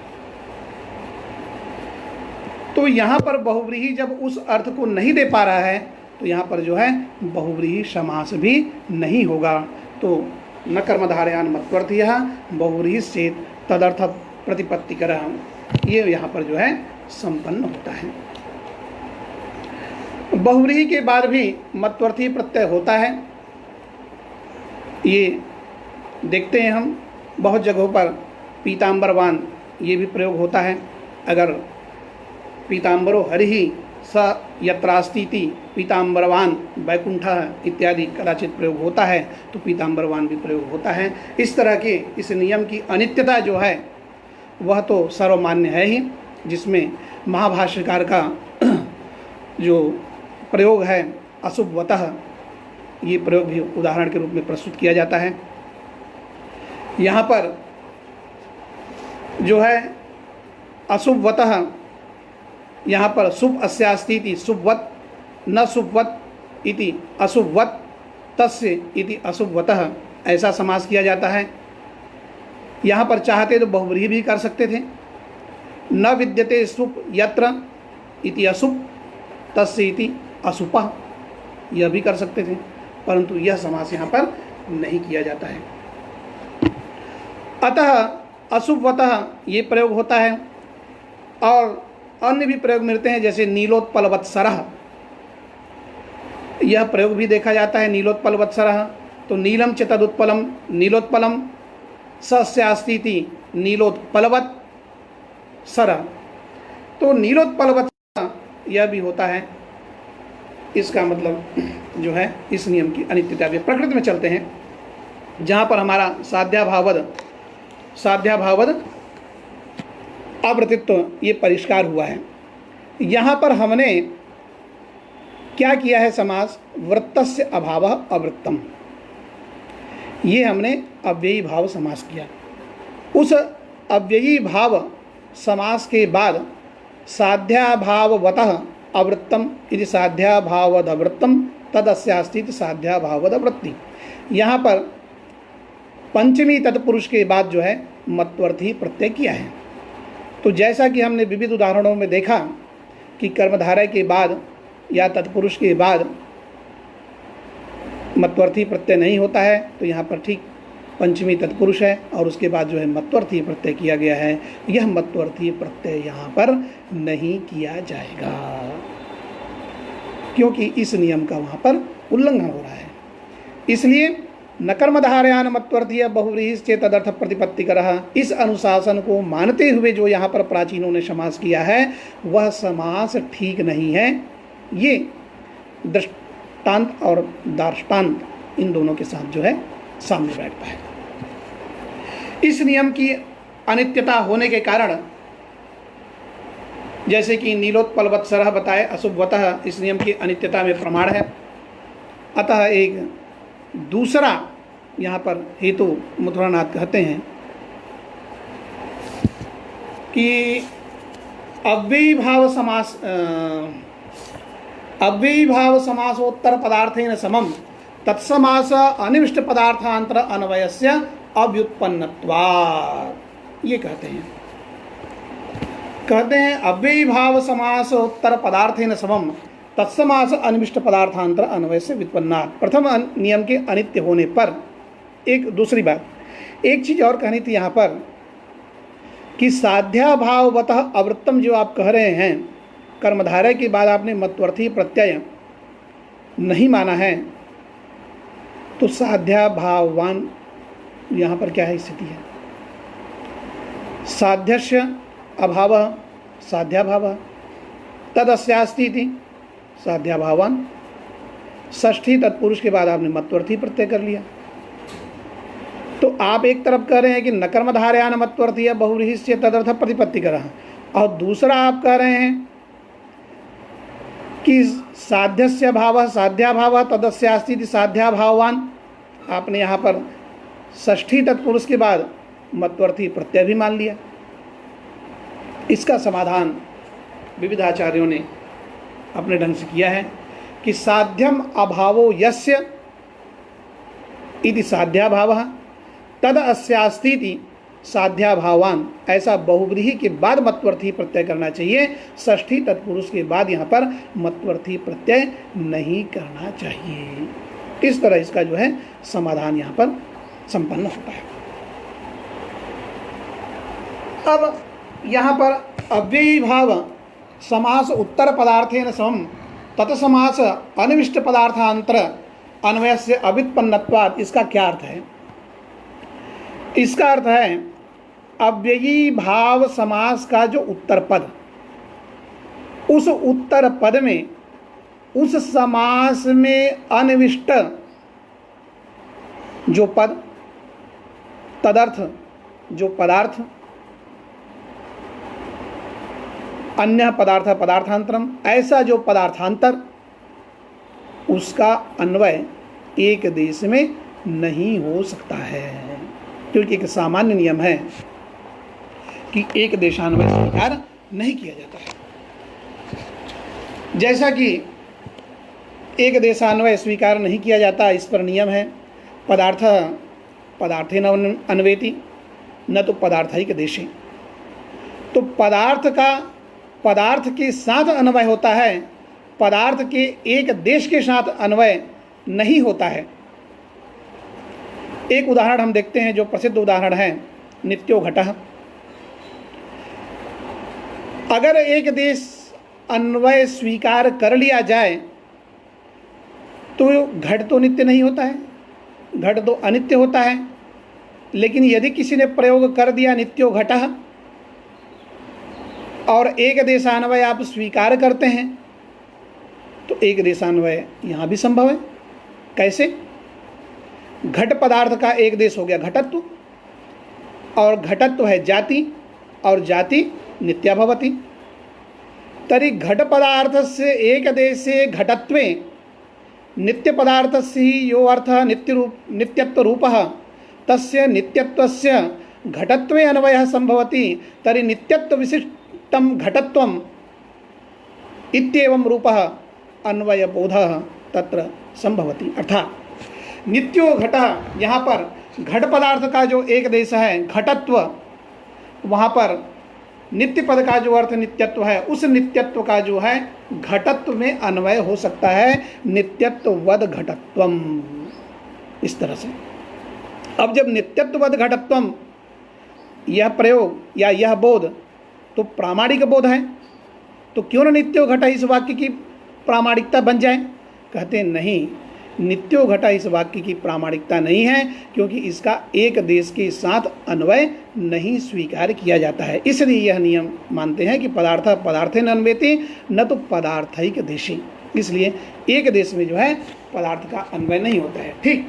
Speaker 1: तो यहाँ पर बहुव्रीहि जब उस अर्थ को नहीं दे पा रहा है तो यहाँ पर जो है बहुव्रीहि समास भी नहीं होगा। तो न कर्मधारयान मत्वर्थीयः बहुव्रीहि चेत् तदर्थ प्रतिपत्तिकरः, ये यहाँ पर जो है संपन्न होता है। बहुव्रीहि के बाद भी मत्वर्थी प्रत्यय होता है, ये देखते हैं हम बहुत जगहों पर। पीताम्बरवान ये भी प्रयोग होता है। अगर पीताम्बरो हरिः स यत्रास्तीति पीताम्बरवान वैकुंठः इत्यादि कदाचित प्रयोग होता है तो पीताम्बरवान भी प्रयोग होता है। इस तरह के इस नियम की अनित्यता जो है वह तो सर्वमान्य है ही, जिसमें महाभाष्यकार का जो प्रयोग है अशुभवतः, ये प्रयोग भी उदाहरण के रूप में प्रस्तुत किया जाता है। यहाँ पर जो है अशुभवतः, यहाँ पर शुभ अस्यास्ति इति शुभवत, न शुभवत इति अशुभवत, तस्य इति अशुभवतः, ऐसा समास किया जाता है। यहाँ पर चाहते तो बहुव्रीहि भी कर सकते थे। न विद्यते शुभ यत्र इति अशुभ, तस्य इति अशुपः, यह भी कर सकते थे, परंतु यह समास यहाँ पर नहीं किया जाता है। अतः अशुभवतः ये प्रयोग होता है, और अन्य भी प्रयोग मिलते हैं, जैसे नीलोत्पलवत्सरः, यह प्रयोग भी देखा जाता है। नीलोत्पलवत्सरः, तो नीलम च तदुत्पलम, नीलोत्पलम सस्यास्ति इति नीलोत्पलवत् सरः, तो नीलोत्पलवत् यह भी होता है। इसका मतलब जो है इस नियम की अनित्यता भी। प्रकृति में चलते हैं, जहाँ पर हमारा साध्याभावद अवृत्तित्व ये परिष्कार हुआ है। यहाँ पर हमने क्या किया है समास, वृत्तस्य अभावः अवृत्तम, ये हमने अव्ययी भाव समास किया। उस अव्ययी भाव समास के बाद साध्याभाववतः अवृत्तम इति साध्याभावदवृत्तम तदस्यास्ति इति साध्याभावदवृत्ति। यहाँ पर पंचमी तत्पुरुष के बाद जो है मत्वर्थी प्रत्यय किया है। तो जैसा कि हमने विविध उदाहरणों में देखा कि कर्मधारय के बाद या तत्पुरुष के बाद मत्वर्थी प्रत्यय नहीं होता है, तो यहाँ पर ठीक पंचमी तत्पुरुष है और उसके बाद जो है मत्वर्थी प्रत्यय किया गया है। यह मत्वर्थी प्रत्यय यहाँ पर नहीं किया जाएगा, क्योंकि इस नियम का वहाँ पर उल्लंघन हो रहा है। इसलिए न कर्मधारयान मत्वर्थीय बहुव्रीहिश्चे तदर्थ प्रतिपत्तिकरः, इस अनुशासन को मानते हुए जो यहाँ पर प्राचीनों ने समास किया है वह समास ठीक नहीं है। ये दृष्टांत और दार्ष्टान्त इन दोनों के साथ जो है सामने बैठता है। इस नियम की अनित्यता होने के कारण, जैसे कि नीलोत्पलवत्सरः बताए अशुभवतः, इस नियम की अनित्यता में प्रमाण है। अतः एक दूसरा यहाँ पर हेतु मथुरानाथ कहते हैं कि अव्ययी भाव समासोत्तर पदार्थेन समम तत्समास अनिविष्ट पदार्थांतर अन्वयस्य अव्युत्पन्नत्वात्। ये कहते हैं अव्ययी भाव समासोत्तर पदार्थेन समम तत्समास अनिविष्ट पदार्थांतर अन्वय से व्युत्पन्नात्। प्रथम नियम के अनित्य होने पर एक दूसरी बात, एक चीज और कहनी थी यहाँ पर कि साध्याभाववतः अवृत्तम जो आप कह रहे हैं, कर्मधारय के बाद आपने मत्वर्थी प्रत्यय नहीं माना है, तो साध्याभावान यहाँ पर क्या है स्थिति है, साध्यस्य अभाव साध्याभाव तदस्यास्ति इति साध्याभावान, षष्ठी तत्पुरुष के बाद आपने मत्वर्थी प्रत्यय कर लिया। तो आप एक तरफ कह रहे हैं कि न कर्मधारयान मत्वर्थीय बहुव्रीहिश्चे तदर्थ प्रतिपत्तिकरः, और दूसरा आप कह रहे हैं कि साध्यस्य भाव साध्याभाव तदस्यास्ति इति साध्याभावान। आपने यहाँ पर षष्ठी तत्पुरुष के बाद मत्वर्थी प्रत्यय भी मान लिया। इसका समाधान विविध आचार्यों ने अपने ढंग से किया है कि साध्यम अभावो यस्य इति साध्याभावः तद अस्यास्ति इति साध्याभावान, ऐसा बहुव्रीहि के बाद मत्वर्थी प्रत्यय करना चाहिए। षष्ठी तत्पुरुष के बाद यहाँ पर मत्वर्थी प्रत्यय नहीं करना चाहिए। इस तरह इसका जो है समाधान यहाँ पर संपन्न होता है। अब यहाँ पर अव्ययी भाव समास उत्तर पदार्थेन समम तत्समास अनिविष्ट पदार्थांतर अन्वय से अव्युत्पन्नत्वात्। इसका क्या अर्थ है? इसका अर्थ है अव्ययी भाव समास का जो उत्तर पद, उस उत्तर पद में उस समास में अनिविष्ट जो पद, तदर्थ जो पदार्थ, अन्य पदार्थ पदार्थांतरम, ऐसा जो पदार्थांतर, उसका अन्वय एक देश में नहीं हो सकता है, क्योंकि एक सामान्य नियम है कि एक देशान्वय स्वीकार नहीं किया जाता है। जैसा कि एक देशान्वय स्वीकार नहीं किया जाता, इस पर नियम है पदार्थ पदार्थे न अन्वेति न तो पदार्थैक देशे। तो पदार्थ के साथ अन्वय होता है, पदार्थ के एक देश के साथ अन्वय नहीं होता है। एक उदाहरण हम देखते हैं जो प्रसिद्ध उदाहरण है नित्यो घटः। अगर एक देश अन्वय स्वीकार कर लिया जाए तो घट तो नित्य नहीं होता है, घट तो अनित्य होता है। लेकिन यदि किसी ने प्रयोग कर दिया नित्यो घटः और एक देशान्वय आप स्वीकार करते हैं तो एक देशान्वय यहाँ भी संभव है। कैसे? घट पदार्थ का एक देश हो गया घटत्व, और घटत्व है जाति, और जाति नित्या भवति। तर्हि घट पदार्थस्य एक देशे घटत्वे नित्य पदार्थस्य यो अर्थः नित्यत्व रूपः तस्य नित्यत्वस्य घटत्वे अन्वयः संभवति। तर्हि नित्यत्व विशिष्टं घटत्वम् इत्येवं रूपः अन्वयबोधः तत्र संभवति। अर्थात नित्यो घटः, यहाँ पर घट पदार्थ का जो एक देश है घटत्व, वहाँ पर नित्य पद का जो अर्थ नित्यत्व है, उस नित्यत्व का जो है घटत्व में अन्वय हो सकता है, नित्यत्ववद घटत्वम। इस तरह से अब जब नित्यत्ववद घटत्वम यह प्रयोग या यह बोध तो प्रामाणिक बोध है, तो क्यों न नित्यो घट इस वाक्य की प्रामाणिकता बन जाए? कहते नहीं, नित्यो घटा इस वाक्य की प्रामाणिकता नहीं है, क्योंकि इसका एक देश के साथ अन्वय नहीं स्वीकार किया जाता है। इसलिए यह नियम मानते हैं कि पदार्थ पदार्थे न अन्वेति न तो पदार्थैक देशे। इसलिए एक देश में जो है पदार्थ का अन्वय नहीं होता है। ठीक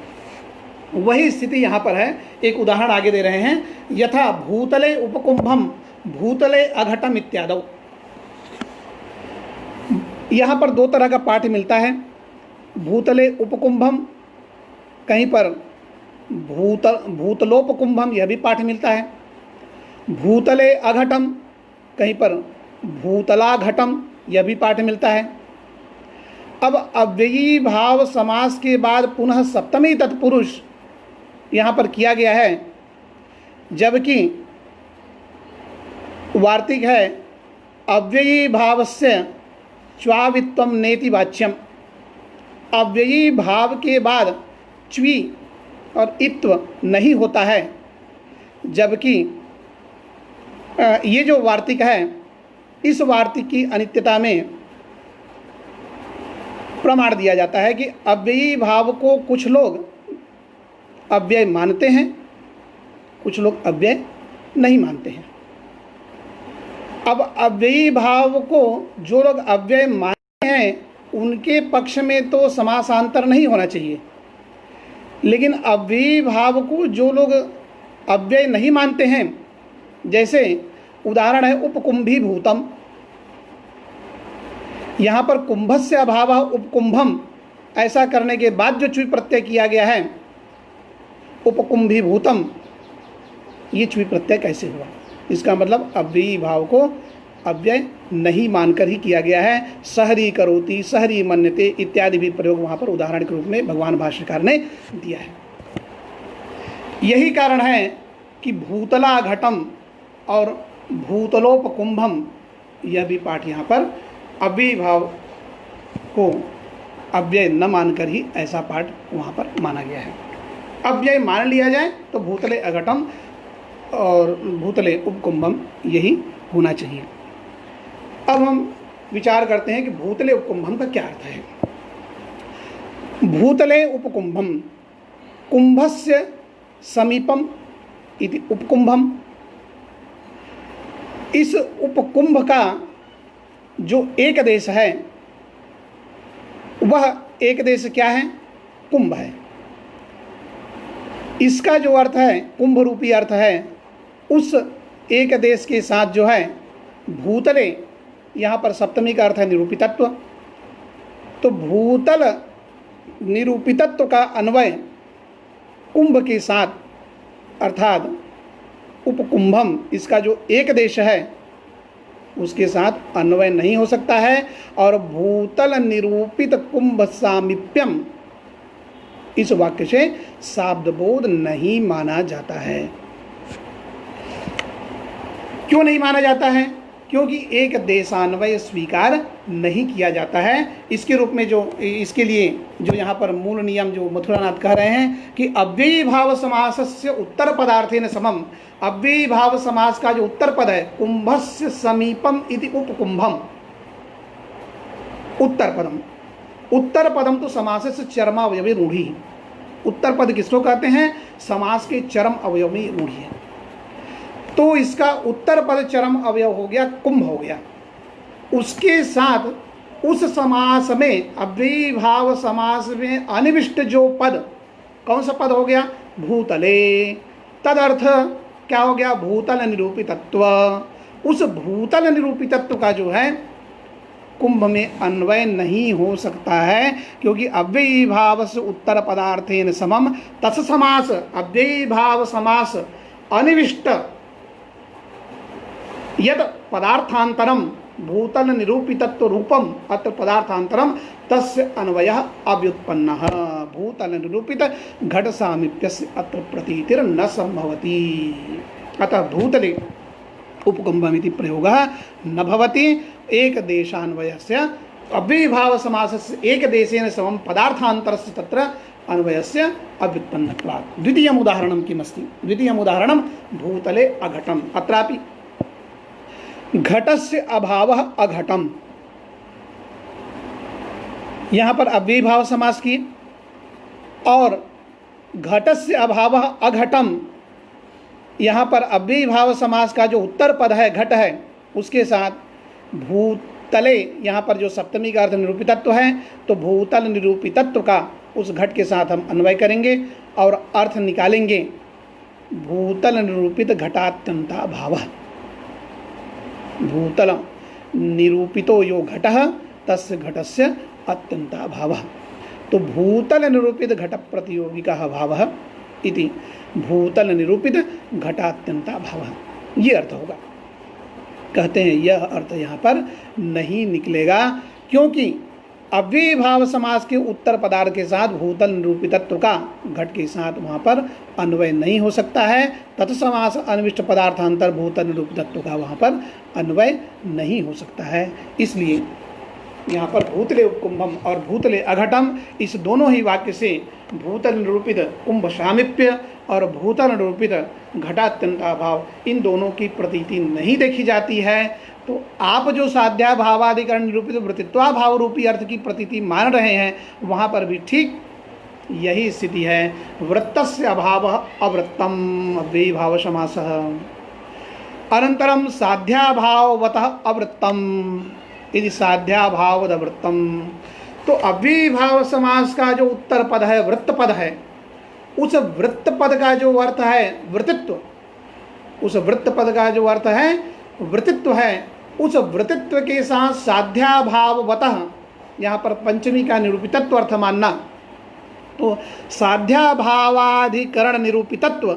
Speaker 1: वही स्थिति यहाँ पर है। एक उदाहरण आगे दे रहे हैं, यथा भूतले उपकुंभम भूतले अघटम इत्यादौ। यहाँ पर दो तरह का पाठ मिलता है। भूतले उपकुंभम, कहीं पर भूतलोपकुंभम, यह भी पाठ मिलता है। भूतले अघटम, कहीं पर भूतलाघटम, यह भी पाठ मिलता है। अब अव्ययी भाव समास के बाद पुनः सप्तमी तत्पुरुष यहाँ पर किया गया है, जबकि वार्तिक है अव्ययी भावस्य च्वावित्वम नेति वाच्यम। अव्ययी भाव के बाद च्वी और इत्व नहीं होता है, जबकि ये जो वार्तिक है इस वार्तिक की अनित्यता में प्रमाण दिया जाता है कि अव्ययी भाव को कुछ लोग अव्यय मानते हैं, कुछ लोग अव्यय नहीं मानते हैं। अब अव्ययी भाव को जो लोग अव्यय मानते हैं उनके पक्ष में तो समासांतर नहीं होना चाहिए, लेकिन अव्ययी भाव को जो लोग अव्यय नहीं मानते हैं, जैसे उदाहरण है उपकुंभी भूतम, यहाँ पर कुंभस्य अभाव उपकुंभम ऐसा करने के बाद जो च्वी प्रत्यय किया गया है उपकुंभी भूतम, ये च्वी प्रत्यय कैसे हुआ? इसका मतलब अव्ययी भाव को अव्यय नहीं मानकर ही किया गया है। सहरी करोति, सहरी मन्यते इत्यादि भी प्रयोग वहाँ पर उदाहरण के रूप में भगवान भाष्यकार ने दिया है। यही कारण है कि भूतला घटम और भूतलोपकुंभम, यह भी पाठ यहाँ पर अव्ययी भाव को अव्यय न मानकर ही ऐसा पाठ वहाँ पर माना गया है। अव्यय मान लिया जाए तो भूतले अघटम और भूतले उपकुंभम यही होना चाहिए। अब हम विचार करते हैं कि भूतले उपकुंभम का क्या अर्थ है। भूतले उपकुंभम, कुंभस्य समीपम इति उपकुंभम। इस उपकुंभ का जो एक देश है वह एक देश क्या है? कुंभ है। इसका जो अर्थ है कुंभ रूपी अर्थ है, उस एक देश के साथ जो है भूतले, यहाँ पर सप्तमी का अर्थ है निरूपितत्व, तो भूतल निरूपितत्व का अन्वय कुंभ के साथ अर्थात उपकुंभम, इसका जो एक देश है उसके साथ अन्वय नहीं हो सकता है। और भूतल निरूपित कुंभ सामीप्यम, इस वाक्य से शाब्दबोध नहीं माना जाता है। क्यों नहीं माना जाता है? क्योंकि एक देशान्वय स्वीकार नहीं किया जाता है। इसके रूप में जो इसके लिए जो यहाँ पर मूल नियम जो मथुरानाथ कह रहे हैं कि अव्ययी भाव समासस्य उत्तर पदार्थेन समम, अव्ययी भाव समास का जो उत्तर पद है कुंभस्य समीपम इति उपकुंभम, उत्तर पदम, उत्तर पदम तो समास से चरमावयवी रूढ़ी। उत्तर पद किसको कहते हैं? समास के चरम अवयव में रूढ़ी है। तो इसका उत्तर पद चरम अवयव हो गया, कुंभ हो गया। उसके साथ उस समास में अव्ययी भाव समास में अनिविष्ट जो पद, कौन सा पद हो गया? भूतले। तदर्थ क्या हो गया? भूतल निरूपितत्व। उस भूतल निरूपितत्व का जो है कुंभ में अन्वय नहीं हो सकता है, क्योंकि अव्ययी भाव से उत्तर पदार्थेन समम तस् समास, अव्ययी भाव समास अनिविष्ट यद पदार्थांतरम भूतल निरूपितत्व रूपम अत्र पदार्थांतरम तस्य अन्वयः अव्युत्पन्नः, भूतल निरूपित घट सामीप्यस्य अत्र प्रतीतिर न संभवति। अतः भूतले उपकुंभमिति प्रयोगः न भवति। एक देशान्वयस्य अव्ययीभाव समासस्य एक देशेन समं पदार्थान्तरस्य तत्र अन्वयस्य अव्युत्पन्नत्वात्। द्वितीयम् उदाहरणं किमस्ति? द्वितीयम् उदाहरणं भूतले अघटम्। अत्रापि घटस्य अभावः अघटम्, यहाँ पर अव्ययीभाव समास की, और घटस्य अभावः अघटम्, यहाँ पर अव्ययीभाव समास का जो उत्तर पद है घट है उसके साथ भूतले, यहाँ पर जो सप्तमी का अर्थ निरूपितत्व है तो भूतल निरूपितत्व का उस घट के साथ हम अन्वय करेंगे और अर्थ निकालेंगे भूतल निरूपित घटात्यंता भावः। भूतल निरूपितो यो घटः तस्य घटस्य अत्यंता भावः। तो भूतल निरूपित घट प्रतियोगिका भावः इति भूतल निरूपित घटात्यंता भावः, ये अर्थ होगा। कहते हैं यह अर्थ यहाँ पर नहीं निकलेगा, क्योंकि अव्ययी भाव समास के उत्तर पदार्थ के साथ भूतल निरूपितत्व का घट के साथ वहाँ पर अन्वय नहीं हो सकता है। तत्समास अनिविष्ट पदार्थांतर भूतल निरूपितत्व का वहाँ पर अन्वय नहीं हो सकता है। इसलिए यहाँ पर भूतले उपकुंभम और भूतले अघटम, इस दोनों ही वाक्य से भूतल निरूपित कुंभ सामीप्य और भूतल निरूपित घटात्यंता भाव, इन दोनों की प्रतीति नहीं देखी जाती है। तो आप जो साध्या भावाधिकरण निरूपित वृत्तित्वा भाव रूपी अर्थ की प्रतीति मान रहे हैं, वहाँ पर भी ठीक यही स्थिति है। वृत्तस्य अभावः अवृत्तम अव्ययी भाव समासः, अनंतरम साध्याभाववतः अवृत्तम यदि साध्याभाववद वृत्तम। तो अव्ययी भाव समास का जो उत्तर पद है वृत्त पद है, उस वृत्त पद का जो अर्थ है वृत्तित्व, उस वृत्त पद का जो अर्थ है वृत्तित्व है, उस वृत्तित्व के साथ साध्याभाववतः, यहाँ पर पंचमी का निरूपितत्व अर्थ मानना, तो साध्याभावाधिकरण निरूपितत्व,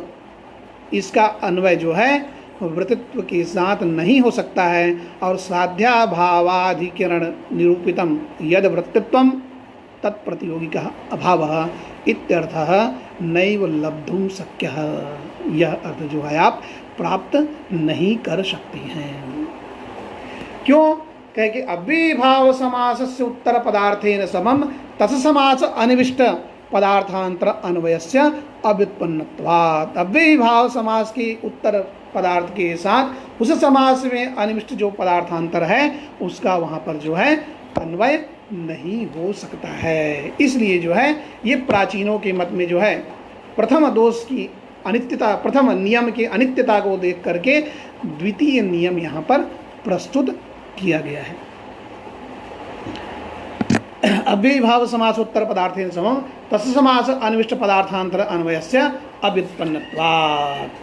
Speaker 1: इसका अन्वय जो है वृत्तित्व के साथ नहीं हो सकता है। और साध्याभावाधिकरण निरूपितम यद वृत्तित्वम तत्प्रतियोगिका अभावः इत्यर्थः नैव लब्धुम शक्यः, यह अर्थ जो है आप प्राप्त नहीं कर सकते हैं। क्यों? कहे कि अव्ययी भाव समासस्य उत्तर पदार्थेन समम तत्समास अनिविष्ट पदार्थांतर अन्वयस्य अव्युत्पन्नत्वात्। अव्ययी भाव समास के उत्तर पदार्थ के साथ उस समास में अनिविष्ट जो पदार्थांतर है उसका वहाँ पर जो है अन्वय नहीं हो सकता है। इसलिए जो है ये प्राचीनों के मत में जो है प्रथम दोष की अनित्यता, प्रथम नियम की अनित्यता को देख करके द्वितीय नियम यहाँ पर प्रस्तुत किया गया है। अव्ययी भाव समास उत्तर पदार्थेन समम तस्य समास अनिविष्ट पदार्थांतर अन्वयस्य अव्युत्पन्नत्वात्।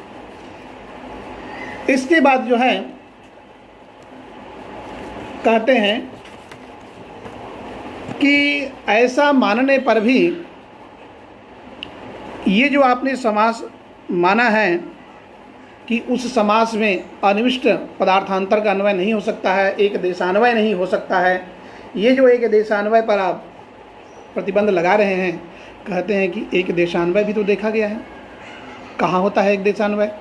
Speaker 1: इसके बाद जो है कहते हैं कि ऐसा मानने पर भी ये जो आपने समास माना है कि उस समास में अनिविष्ट पदार्थांतर का अन्वय नहीं हो सकता है, एक देशान्वय नहीं हो सकता है। ये जो एक देशान्वय पर आप प्रतिबंध लगा रहे हैं, कहते हैं कि एक देशान्वय भी तो देखा गया है। कहाँ होता है एक देशान्वय?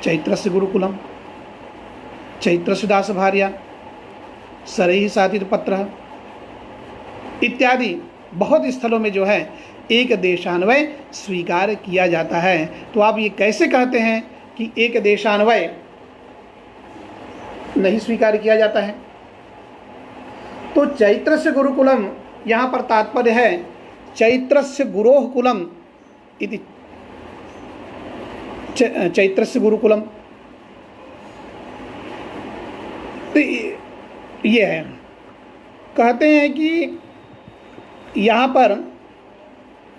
Speaker 1: चैत्रस्य गुरुकुलम, चैत्रस्य दास भार्या, सरैः साधित पत्र इत्यादि बहुत स्थलों में जो है एक देशान्वय स्वीकार किया जाता है। तो आप ये कैसे कहते हैं कि एक देशान्वय नहीं स्वीकार किया जाता है? तो चैत्रस्य गुरुकुलम यहाँ पर तात्पर्य है चैत्रस्य गुरोः कुलम इति, चैत्रस्य गुरुकुलम। तो ये है, कहते हैं कि यहाँ पर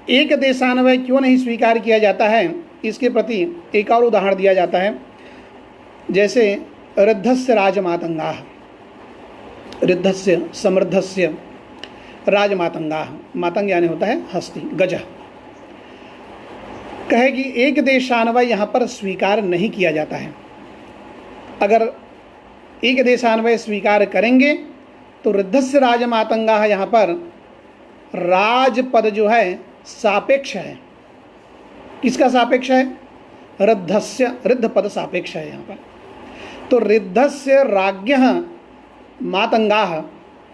Speaker 1: एक देशान्वय क्यों नहीं स्वीकार किया जाता है, इसके प्रति एक और उदाहरण दिया जाता है। जैसे ऋद्धस्य राजमातंगाः, ऋद्धस्य समृद्धस्य राजमातंगाः, मातंग यानी होता है हस्ती, गज। कहे कि एक देशान्वय यहाँ पर स्वीकार नहीं किया जाता है। अगर एक देशान्वय स्वीकार करेंगे तो ऋद्धस्य राजमातंगाः यहाँ पर राजपद जो है सापेक्ष है। किसका सापेक्ष है? ऋद्धस्य, ऋद्ध पद सापेक्ष है यहाँ पर। तो ऋद्धस्य राज्ञः मातंगाः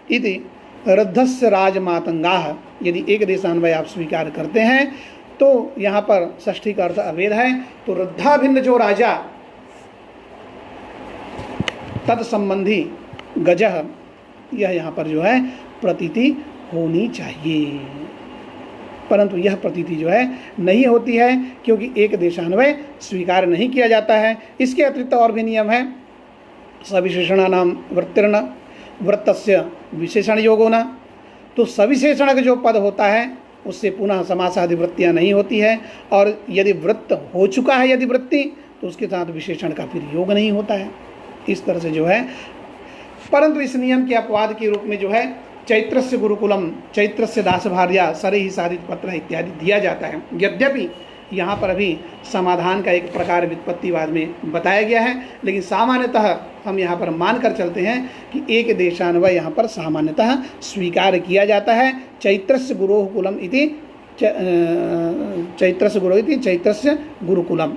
Speaker 1: इति ऋद्धस्य राजमातंगाः, यदि एक देशान्वय आप स्वीकार करते हैं तो यहाँ पर षष्ठी का अर्थ अवेद है। तो ऋद्धाभिन्न जो राजा तत्संबंधी गजः, यह यहाँ पर जो है प्रतीति होनी चाहिए, परंतु यह प्रतीति जो है नहीं होती है क्योंकि एक देशान्वय स्वीकार नहीं किया जाता है। इसके अतिरिक्त और भी नियम है। सविशेषणानाम वृत्तिर्न वृत्तस्य विशेषण योगो न। तो सविशेषण का जो पद होता है उससे पुनः समासादि वृत्तियाँ नहीं होती है, और यदि वृत्त हो चुका है यदि वृत्ति, तो उसके साथ विशेषण का फिर योग नहीं होता है। इस तरह से जो है, परंतु इस नियम के अपवाद के रूप में जो है चैत्रस्य गुरुकुलम, चैत्रस्य दास भार्या, सरैः साधित पत्र इत्यादि दिया जाता है। यद्यपि यहाँ पर अभी समाधान का एक प्रकार व्युत्पत्तिवाद में बताया गया है, लेकिन सामान्यतः हम यहाँ पर मानकर चलते हैं कि एक देशान्वय यहाँ पर सामान्यतः स्वीकार किया जाता है। चैत्रस्य गुरोः कुलम इति चैत्रस्य गुरो इति चैत्रस्य गुरुकुलम,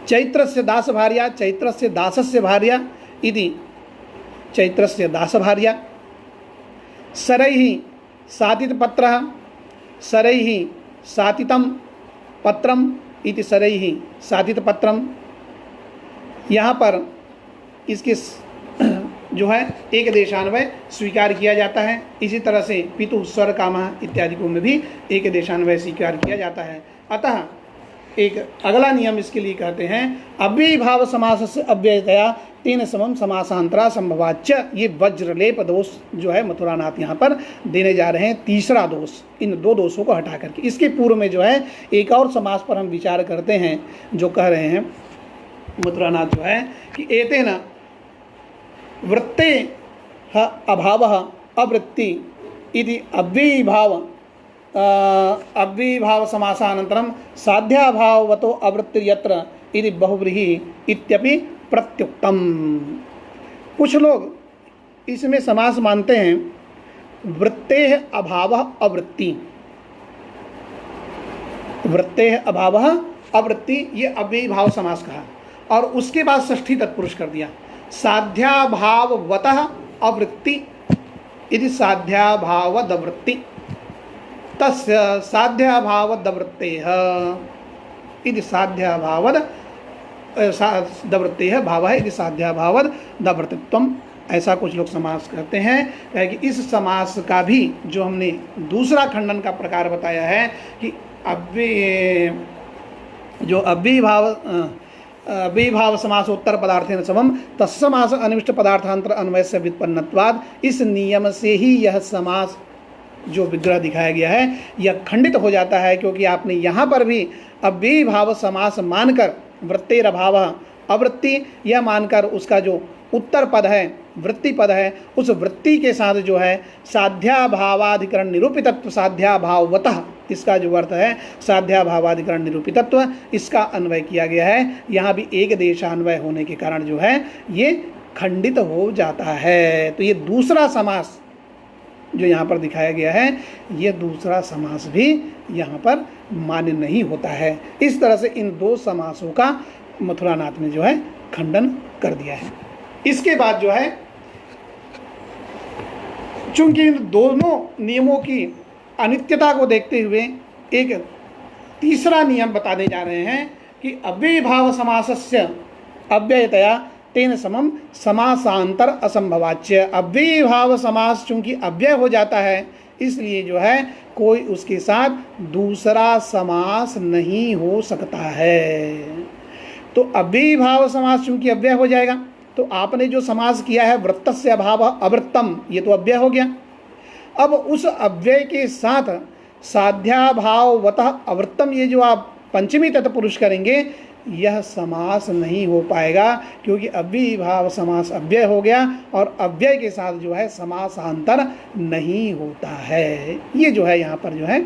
Speaker 1: चैत्रस्य दास भार्या, चैत्रस्य दासस्य भार्या इति चैत्रस्य दास भार्या, सरैः साधित पत्रः, सरैः साधितं पत्रम इति सरैः साधित पत्रम। यहाँ पर इसके जो है एक देशान्वय स्वीकार किया जाता है। इसी तरह से पितुः स्वर कामः इत्यादि को में भी एक देशान्वय स्वीकार किया जाता है। अतः एक अगला नियम इसके लिए कहते हैं अव्ययीभाव समासस्य अव्ययतया तेन समम समासांतरा संभवाच्च। ये वज्रलेप दोष जो है मथुरानाथ यहाँ पर देने जा रहे हैं, तीसरा दोष। इन दो दोषों को हटा करके इसके पूर्व में जो है एक और समास पर हम विचार करते हैं, जो कह रहे हैं मथुरानाथ जो है कि एतेन वृत्ते अभावः अवृत्ति इति अव्ययीभाव समासानन्तरं साध्याभाववतो अवृत्तिर्यत्र इति बहुव्रीहि इत्यपि प्रत्युक्तम। कुछ लोग इसमें समास मानते हैं वृत्तेः अभावः अवृत्ति, वृत्तेः अभावः अवृत्ति, ये अव्ययीभाव समास कहा, और उसके बाद षष्ठी तत्पुरुष कर दिया। साध्याभाववतः अवृत्ति इति साध्याभावदवृत्ति, तस्य साध्याभावदवृत्तेः इति साध्याभावदवृत्तेः भावः इति साध्याभावदवृत्तित्वम्। ऐसा कुछ लोग समास करते हैं कि इस समास का भी जो हमने दूसरा खंडन का प्रकार बताया है कि अव्ययीभाव समासोत्तर पदार्थेन समम तत्समास अनिविष्ट पदार्थांतर अन्वयस्य व्युत्पन्नत्वाद, इस नियम से ही यह समास जो विग्रह दिखाया गया है यह खंडित हो जाता है, क्योंकि आपने यहाँ पर भी अव्ययीभाव समास मानकर वृत्तेर अभाव अवृत्ति यह मानकर उसका जो उत्तर पद है वृत्ति पद है, उस वृत्ति के साथ जो है साध्याभावाधिकरण निरूपितत्व साध्याभाववतः इसका जो अर्थ है साध्याभावाधिकरण निरूपितत्व, इसका अन्वय किया गया है। यहाँ भी एक देशान्वय होने के कारण जो है ये खंडित हो जाता है। तो ये दूसरा समास जो यहाँ पर दिखाया गया है, ये दूसरा समास भी यहाँ पर मान्य नहीं होता है। इस तरह से इन दो समासों का मथुरानाथ ने जो है खंडन कर दिया है। इसके बाद जो है, चूंकि इन दोनों नियमों की अनित्यता को देखते हुए एक तीसरा नियम बताने जा रहे हैं कि अव्ययीभाव समासस्य अव्ययतया तेन समम समासांतर असंभवाच्य। अव्ययीभाव समास चूंकि अव्यय हो जाता है, इसलिए जो है कोई उसके साथ दूसरा समास नहीं हो सकता है। तो अव्ययीभाव समास चूंकि अव्यय हो जाएगा, तो आपने जो समास किया है वृत्तस्य अभाव अवृत्तम, ये तो अव्यय हो गया। अब उस अव्यय के साथ साध्याभाववतः अवृत्तम, ये जो आप पंचमी तत्पुरुष करेंगे, यह समास नहीं हो पाएगा, क्योंकि अव्ययीभाव समास अव्यय हो गया और अव्यय के साथ जो है समासांतर नहीं होता है। ये जो है यहाँ पर जो है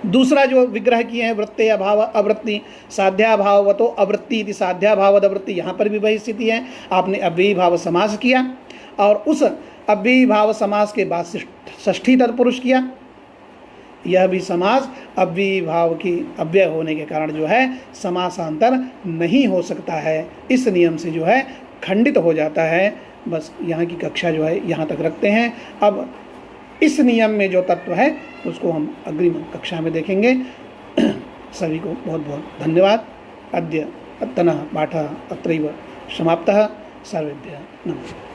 Speaker 1: दूसरा जो विग्रह किए हैं, वृत्ते अभाव अवृत्ति, साध्याभाववतो अवृत्ति इति साध्याभावद अवृत्ति, यहाँ पर भी वही स्थिति है। आपने अव्ययीभाव समास किया और उस अव्ययीभाव समास के बाद षष्ठी तत्पुरुष किया। यह भी समास अव्ययीभाव की अव्यय होने के कारण जो है समासांतर नहीं हो सकता है। इस नियम से जो है खंडित हो जाता है। बस यहाँ की कक्षा जो है यहाँ तक रखते हैं। अब इस नियम में जो तत्व है उसको हम अग्रिम कक्षा में देखेंगे। सभी को बहुत बहुत धन्यवाद। अद्य अत्तनः पाठः अत्रैव समाप्तः। सर्वेभ्यः नमः।